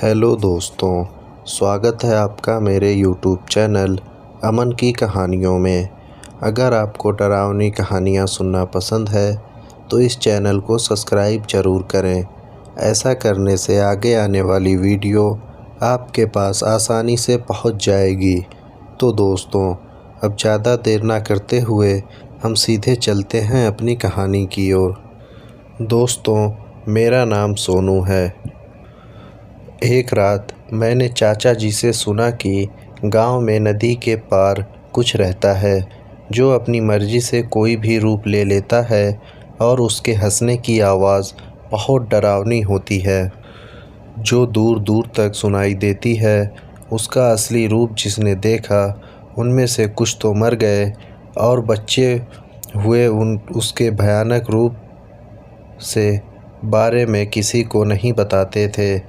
Hello दोस्तों, स्वागत है आपका मेरे यूट्यूब चैनल अमन की कहानियों में। अगर आपको डरावनी कहानियाँ सुनना पसंद है तो इस चैनल को सब्सक्राइब ज़रूर करें। ऐसा करने से आगे आने वाली वीडियो आपके पास आसानी से पहुंच जाएगी। तो दोस्तों, अब ज़्यादा देर ना करते हुए हम सीधे चलते हैं अपनी कहानी की ओर। दोस्तों, मेरा नाम सोनू है। एक रात मैंने चाचा जी से सुना कि गांव में नदी के पार कुछ रहता है जो अपनी मर्ज़ी से कोई भी रूप ले लेता है और उसके हंसने की आवाज़ बहुत डरावनी होती है, जो दूर दूर तक सुनाई देती है। उसका असली रूप जिसने देखा उनमें से कुछ तो मर गए और बच्चे हुए उसके भयानक रूप से बारे में किसी को नहीं बताते थे।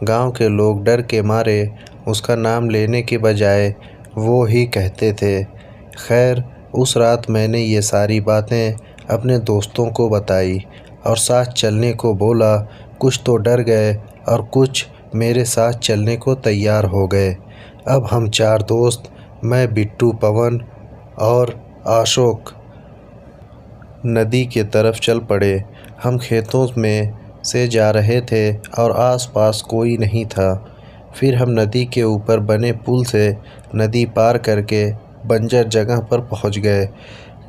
गांव के लोग डर के मारे उसका नाम लेने के बजाय वो ही कहते थे। खैर, उस रात मैंने ये सारी बातें अपने दोस्तों को बताई और साथ चलने को बोला। कुछ तो डर गए और कुछ मेरे साथ चलने को तैयार हो गए। अब हम चार दोस्त, मैं, बिट्टू, पवन और अशोक, नदी के तरफ चल पड़े। हम खेतों में से जा रहे थे और आसपास कोई नहीं था। फिर हम नदी के ऊपर बने पुल से नदी पार करके बंजर जगह पर पहुंच गए,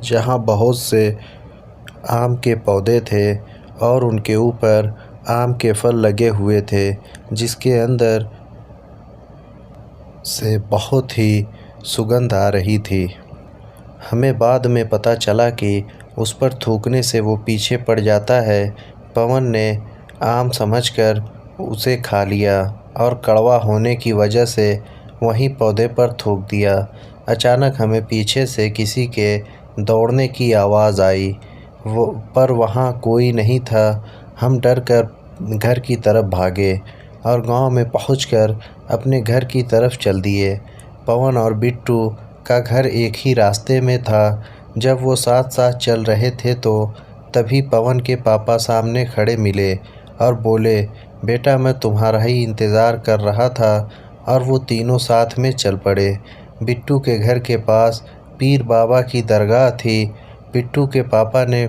जहां बहुत से आम के पौधे थे और उनके ऊपर आम के फल लगे हुए थे, जिसके अंदर से बहुत ही सुगंध आ रही थी। हमें बाद में पता चला कि उस पर थूकने से वो पीछे पड़ जाता है। पवन ने आम समझकर उसे खा लिया और कड़वा होने की वजह से वहीं पौधे पर थूक दिया। अचानक हमें पीछे से किसी के दौड़ने की आवाज़ आई, पर वहाँ कोई नहीं था। हम डर कर घर की तरफ भागे और गांव में पहुंचकर अपने घर की तरफ चल दिए। पवन और बिट्टू का घर एक ही रास्ते में था। जब वो साथ साथ चल रहे थे तो तभी पवन के पापा सामने खड़े मिले और बोले, बेटा, मैं तुम्हारा ही इंतज़ार कर रहा था। और वो तीनों साथ में चल पड़े। बिट्टू के घर के पास पीर बाबा की दरगाह थी। बिट्टू के पापा ने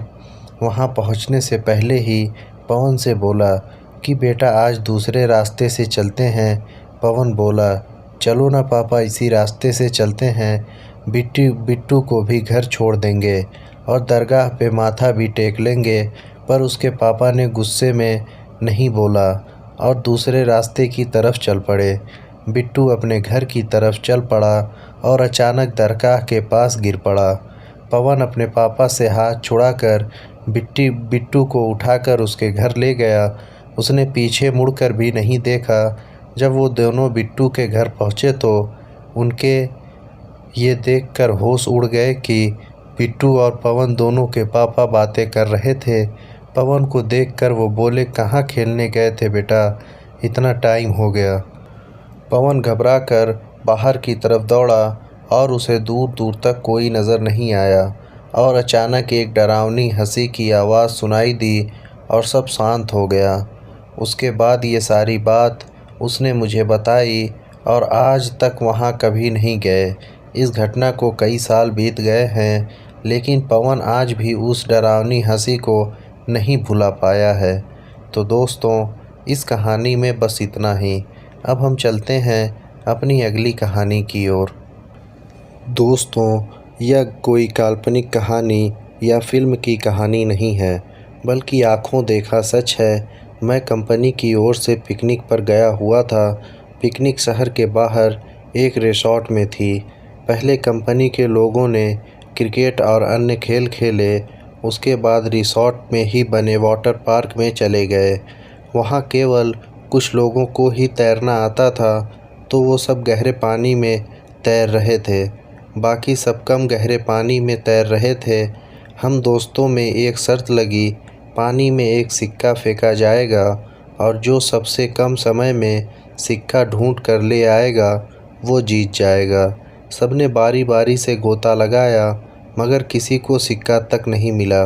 वहाँ पहुँचने से पहले ही पवन से बोला कि बेटा, आज दूसरे रास्ते से चलते हैं। पवन बोला, चलो ना पापा, इसी रास्ते से चलते हैं। बिट्टू को भी घर छोड़ देंगे और दरगाह पे माथा भी टेक लेंगे। पर उसके पापा ने गुस्से में नहीं बोला और दूसरे रास्ते की तरफ चल पड़े। बिट्टू अपने घर की तरफ चल पड़ा और अचानक दरगाह के पास गिर पड़ा। पवन अपने पापा से हाथ छुड़ाकर बिट्टू को उठाकर उसके घर ले गया। उसने पीछे मुड़कर भी नहीं देखा। जब वो दोनों बिट्टू के घर पहुँचे तो उनके ये देखकर होश उड़ गए कि बिट्टू और पवन दोनों के पापा बातें कर रहे थे। पवन को देखकर वो बोले, कहाँ खेलने गए थे बेटा, इतना टाइम हो गया। पवन घबरा कर बाहर की तरफ दौड़ा और उसे दूर दूर तक कोई नज़र नहीं आया और अचानक एक डरावनी हंसी की आवाज़ सुनाई दी और सब शांत हो गया। उसके बाद ये सारी बात उसने मुझे बताई और आज तक वहाँ कभी नहीं गए। इस घटना को कई साल बीत गए हैं, लेकिन पवन आज भी उस डरावनी हंसी को नहीं भुला पाया है। तो दोस्तों, इस कहानी में बस इतना ही। अब हम चलते हैं अपनी अगली कहानी की ओर। दोस्तों, यह कोई काल्पनिक कहानी या फिल्म की कहानी नहीं है, बल्कि आँखों देखा सच है। मैं कंपनी की ओर से पिकनिक पर गया हुआ था। पिकनिक शहर के बाहर एक रिसॉर्ट में थी। पहले कंपनी के लोगों ने क्रिकेट और अन्य खेल खेले, उसके बाद रिसॉर्ट में ही बने वाटर पार्क में चले गए। वहाँ केवल कुछ लोगों को ही तैरना आता था, तो वो सब गहरे पानी में तैर रहे थे। बाकी सब कम गहरे पानी में तैर रहे थे। हम दोस्तों में एक शर्त लगी, पानी में एक सिक्का फेंका जाएगा और जो सबसे कम समय में सिक्का ढूंढ कर ले आएगा वो जीत जाएगा। सबने बारी बारी से गोता लगाया, मगर किसी को सिक्का तक नहीं मिला।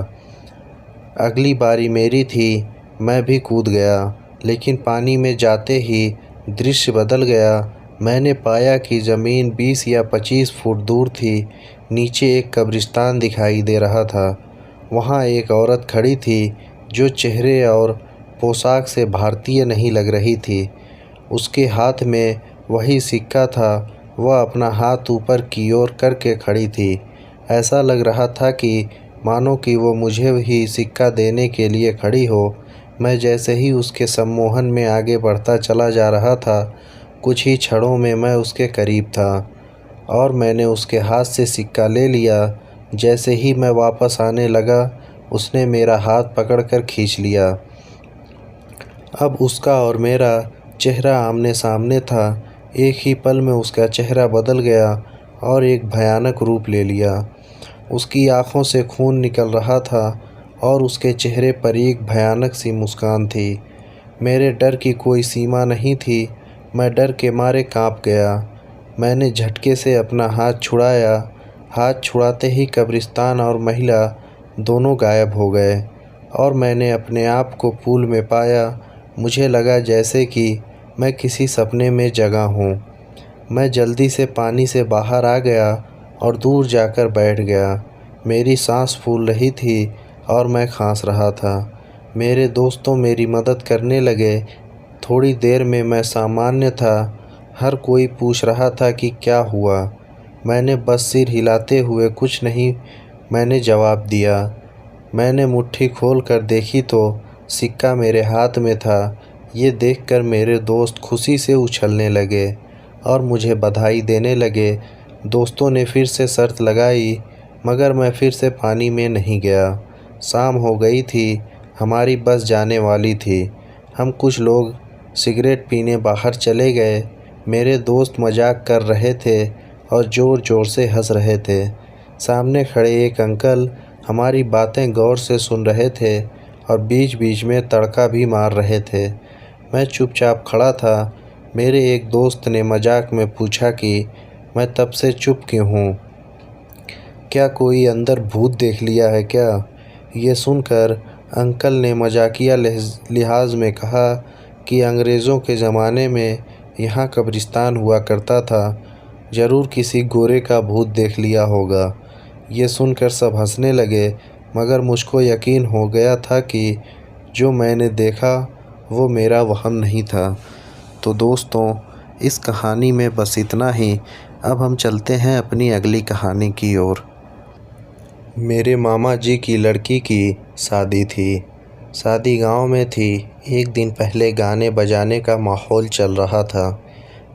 अगली बारी मेरी थी। मैं भी कूद गया, लेकिन पानी में जाते ही दृश्य बदल गया। मैंने पाया कि ज़मीन 20 या 25 फुट दूर थी। नीचे एक कब्रिस्तान दिखाई दे रहा था। वहाँ एक औरत खड़ी थी जो चेहरे और पोशाक से भारतीय नहीं लग रही थी। उसके हाथ में वही सिक्का था। वह अपना हाथ ऊपर की ओर करके खड़ी थी। ऐसा लग रहा था कि मानो कि वो मुझे ही सिक्का देने के लिए खड़ी हो। मैं जैसे ही उसके सम्मोहन में आगे बढ़ता चला जा रहा था, कुछ ही क्षणों में मैं उसके करीब था और मैंने उसके हाथ से सिक्का ले लिया। जैसे ही मैं वापस आने लगा, उसने मेरा हाथ पकड़कर खींच लिया। अब उसका और मेरा चेहरा आमने सामने था। एक ही पल में उसका चेहरा बदल गया और एक भयानक रूप ले लिया। उसकी आंखों से खून निकल रहा था और उसके चेहरे पर एक भयानक सी मुस्कान थी। मेरे डर की कोई सीमा नहीं थी। मैं डर के मारे कांप गया। मैंने झटके से अपना हाथ छुड़ाया। हाथ छुड़ाते ही कब्रिस्तान और महिला दोनों गायब हो गए और मैंने अपने आप को पूल में पाया। मुझे लगा जैसे कि मैं किसी सपने में जगा हूँ। मैं जल्दी से पानी से बाहर आ गया और दूर जाकर बैठ गया। मेरी सांस फूल रही थी और मैं खांस रहा था। मेरे दोस्तों मेरी मदद करने लगे। थोड़ी देर में मैं सामान्य था। हर कोई पूछ रहा था कि क्या हुआ। मैंने बस सिर हिलाते हुए कुछ नहीं मैंने जवाब दिया। मैंने मुट्ठी खोल कर देखी तो सिक्का मेरे हाथ में था। ये देखकर मेरे दोस्त खुशी से उछलने लगे और मुझे बधाई देने लगे। दोस्तों ने फिर से शर्त लगाई, मगर मैं फिर से पानी में नहीं गया। शाम हो गई थी। हमारी बस जाने वाली थी। हम कुछ लोग सिगरेट पीने बाहर चले गए। मेरे दोस्त मजाक कर रहे थे और ज़ोर ज़ोर से हंस रहे थे। सामने खड़े एक अंकल हमारी बातें गौर से सुन रहे थे और बीच बीच में तड़का भी मार रहे थे। मैं चुपचाप खड़ा था। मेरे एक दोस्त ने मजाक में पूछा कि मैं तब से चुप क्यों हूँ, क्या कोई अंदर भूत देख लिया है क्या? ये सुनकर अंकल ने मजाकिया लिहाज में कहा कि अंग्रेज़ों के ज़माने में यहाँ कब्रिस्तान हुआ करता था। ज़रूर किसी गोरे का भूत देख लिया होगा। ये सुनकर सब हंसने लगे, मगर मुझको यकीन हो गया था कि जो मैंने देखा वो मेरा वहम नहीं था। तो दोस्तों, इस कहानी में बस इतना ही। अब हम चलते हैं अपनी अगली कहानी की ओर। मेरे मामा जी की लड़की की शादी थी। शादी गांव में थी। एक दिन पहले गाने बजाने का माहौल चल रहा था।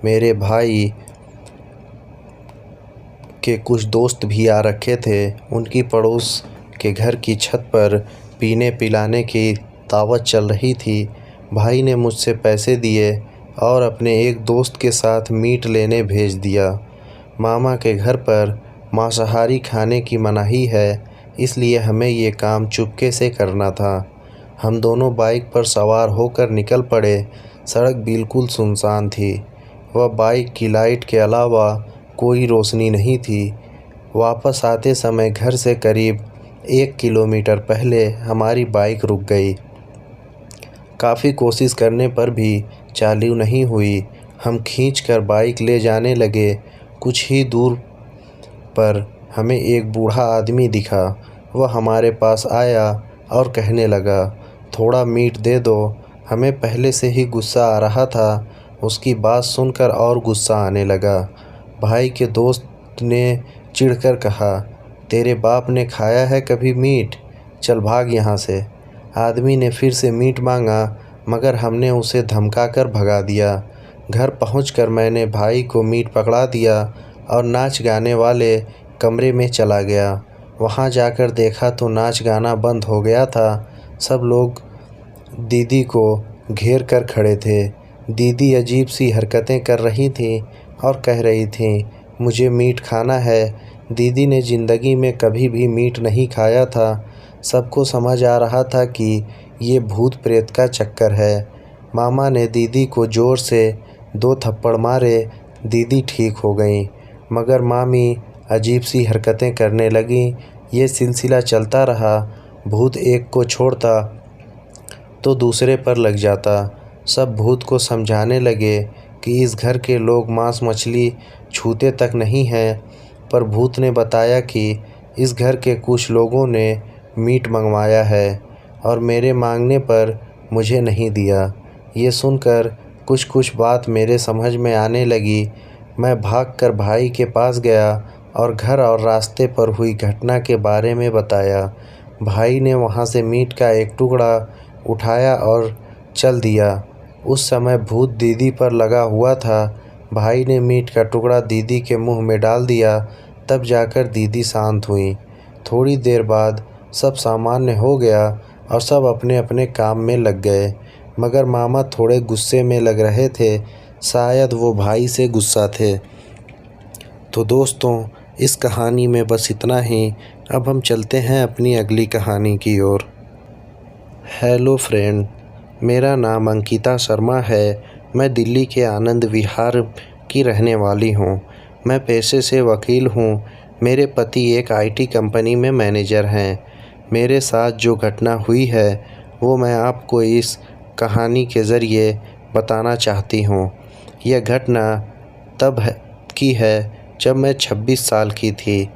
मेरे भाई के कुछ दोस्त भी आ रखे थे। उनकी पड़ोस के घर की छत पर पीने पिलाने की दावत चल रही थी। भाई ने मुझसे पैसे दिए और अपने एक दोस्त के साथ मीट लेने भेज दिया। मामा के घर पर मांसाहारी खाने की मनाही है, इसलिए हमें ये काम चुपके से करना था। हम दोनों बाइक पर सवार होकर निकल पड़े। सड़क बिल्कुल सुनसान थी। वह बाइक की लाइट के अलावा कोई रोशनी नहीं थी। वापस आते समय घर से करीब 1 किलोमीटर पहले हमारी बाइक रुक गई। काफ़ी कोशिश करने पर भी चालू नहीं हुई। हम खींचकर बाइक ले जाने लगे। कुछ ही दूर पर हमें एक बूढ़ा आदमी दिखा। वह हमारे पास आया और कहने लगा, थोड़ा मीट दे दो। हमें पहले से ही गुस्सा आ रहा था। उसकी बात सुनकर और गुस्सा आने लगा। भाई के दोस्त ने चिढ़कर कहा, तेरे बाप ने खाया है कभी मीट? चल भाग यहाँ से। आदमी ने फिर से मीट मांगा, मगर हमने उसे धमकाकर भगा दिया। घर पहुंचकर मैंने भाई को मीट पकड़ा दिया और नाच गाने वाले कमरे में चला गया। वहां जाकर देखा तो नाच गाना बंद हो गया था। सब लोग दीदी को घेर कर खड़े थे। दीदी अजीब सी हरकतें कर रही थी और कह रही थी, मुझे मीट खाना है। दीदी ने ज़िंदगी में कभी भी मीट नहीं खाया था। सबको समझ आ रहा था कि ये भूत प्रेत का चक्कर है। मामा ने दीदी को ज़ोर से 2 थप्पड़ मारे। दीदी ठीक हो गई, मगर मामी अजीब सी हरकतें करने लगी। ये सिलसिला चलता रहा। भूत एक को छोड़ता तो दूसरे पर लग जाता। सब भूत को समझाने लगे कि इस घर के लोग मांस मछली छूते तक नहीं हैं, पर भूत ने बताया कि इस घर के कुछ लोगों ने मीट मंगवाया है और मेरे मांगने पर मुझे नहीं दिया। ये सुनकर कुछ कुछ बात मेरे समझ में आने लगी। मैं भागकर भाई के पास गया और घर और रास्ते पर हुई घटना के बारे में बताया। भाई ने वहाँ से मीट का एक टुकड़ा उठाया और चल दिया। उस समय भूत दीदी पर लगा हुआ था। भाई ने मीट का टुकड़ा दीदी के मुंह में डाल दिया, तब जाकर दीदी शांत हुई। थोड़ी देर बाद सब सामान्य हो गया और सब अपने अपने काम में लग गए, मगर मामा थोड़े गुस्से में लग रहे थे। शायद वो भाई से गुस्सा थे। तो दोस्तों, इस कहानी में बस इतना ही। अब हम चलते हैं अपनी अगली कहानी की ओर। हेलो फ्रेंड, मेरा नाम अंकिता शर्मा है। मैं दिल्ली के आनंद विहार की रहने वाली हूँ। मैं पेशे से वकील हूँ। मेरे पति एक आईटी कंपनी में मैनेजर हैं। मेरे साथ जो घटना हुई है वो मैं आपको इस कहानी के ज़रिए बताना चाहती हूँ। यह घटना तब की है जब मैं 26 साल की थी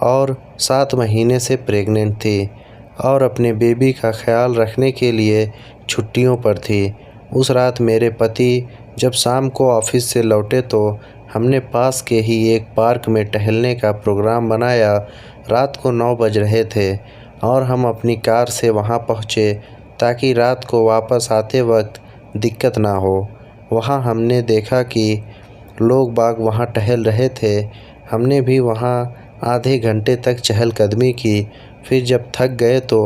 और 7 महीने से प्रेग्नेंट थी और अपने बेबी का ख्याल रखने के लिए छुट्टियों पर थी। उस रात मेरे पति जब शाम को ऑफिस से लौटे तो हमने पास के ही एक पार्क में टहलने का प्रोग्राम बनाया। रात को 9 बज रहे थे और हम अपनी कार से वहां पहुंचे ताकि रात को वापस आते वक्त दिक्कत ना हो। वहां हमने देखा कि लोग बाग वहां टहल रहे थे। हमने भी वहां आधे घंटे तक चहलकदमी की। फिर जब थक गए तो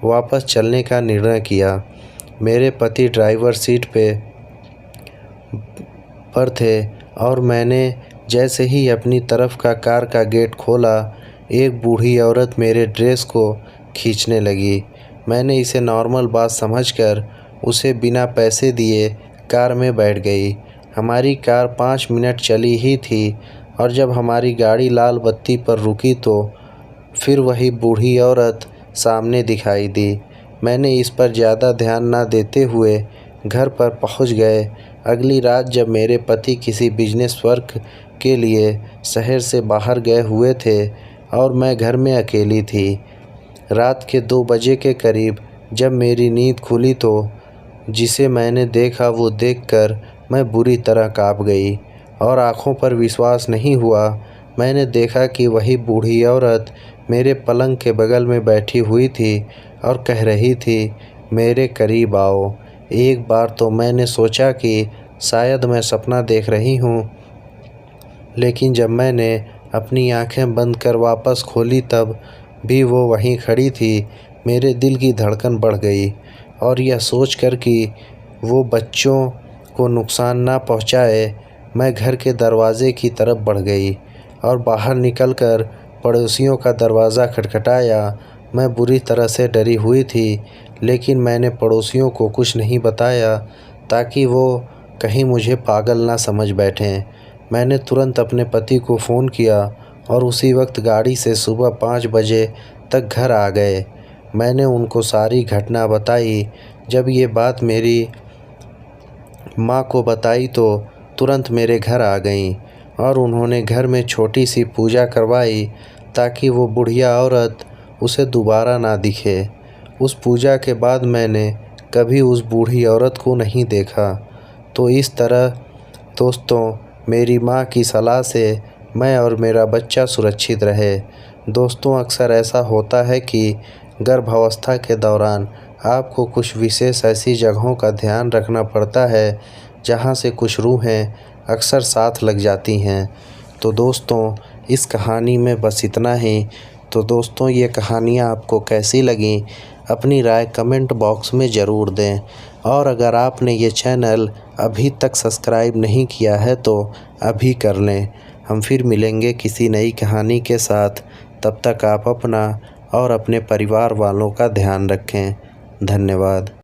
वापस चलने का निर्णय किया। मेरे पति ड्राइवर सीट पर थे और मैंने जैसे ही अपनी तरफ का कार का गेट खोला, एक बूढ़ी औरत मेरे ड्रेस को खींचने लगी। मैंने इसे नॉर्मल बात समझकर उसे बिना पैसे दिए कार में बैठ गई। हमारी कार 5 मिनट चली ही थी और जब हमारी गाड़ी लाल बत्ती पर रुकी तो फिर वही बूढ़ी औरत सामने दिखाई दी। मैंने इस पर ज़्यादा ध्यान ना देते हुए घर पर पहुंच गए। अगली रात जब मेरे पति किसी बिजनेस वर्क के लिए शहर से बाहर गए हुए थे और मैं घर में अकेली थी, रात के 2 बजे के करीब जब मेरी नींद खुली तो जिसे मैंने देखा वो देखकर मैं बुरी तरह काँप गई और आँखों पर विश्वास नहीं हुआ। मैंने देखा कि वही बूढ़ी औरत मेरे पलंग के बगल में बैठी हुई थी और कह रही थी, मेरे करीब आओ। एक बार तो मैंने सोचा कि शायद मैं सपना देख रही हूँ, लेकिन जब मैंने अपनी आंखें बंद कर वापस खोली तब भी वो वहीं खड़ी थी। मेरे दिल की धड़कन बढ़ गई और यह सोचकर कि वो बच्चों को नुकसान ना पहुँचाए, मैं घर के दरवाज़े की तरफ बढ़ गई और बाहर निकलकर पड़ोसियों का दरवाज़ा खटखटाया। मैं बुरी तरह से डरी हुई थी, लेकिन मैंने पड़ोसियों को कुछ नहीं बताया ताकि वो कहीं मुझे पागल ना समझ बैठें। मैंने तुरंत अपने पति को फ़ोन किया और उसी वक्त गाड़ी से सुबह 5 बजे तक घर आ गए। मैंने उनको सारी घटना बताई। जब ये बात मेरी माँ को बताई तो तुरंत मेरे घर आ गईं और उन्होंने घर में छोटी सी पूजा करवाई ताकि वो बुढ़िया औरत उसे दोबारा ना दिखे। उस पूजा के बाद मैंने कभी उस बूढ़ी औरत को नहीं देखा। तो इस तरह दोस्तों, मेरी माँ की सलाह से मैं और मेरा बच्चा सुरक्षित रहे। दोस्तों, अक्सर ऐसा होता है कि गर्भावस्था के दौरान आपको कुछ विशेष ऐसी जगहों का ध्यान रखना पड़ता है जहाँ से कुछ रूहें अक्सर साथ लग जाती हैं। तो दोस्तों, इस कहानी में बस इतना ही। तो दोस्तों, ये कहानियाँ आपको कैसी लगीं अपनी राय कमेंट बॉक्स में ज़रूर दें और अगर आपने ये चैनल अभी तक सब्सक्राइब नहीं किया है तो अभी कर लें। हम फिर मिलेंगे किसी नई कहानी के साथ। तब तक आप अपना और अपने परिवार वालों का ध्यान रखें। धन्यवाद।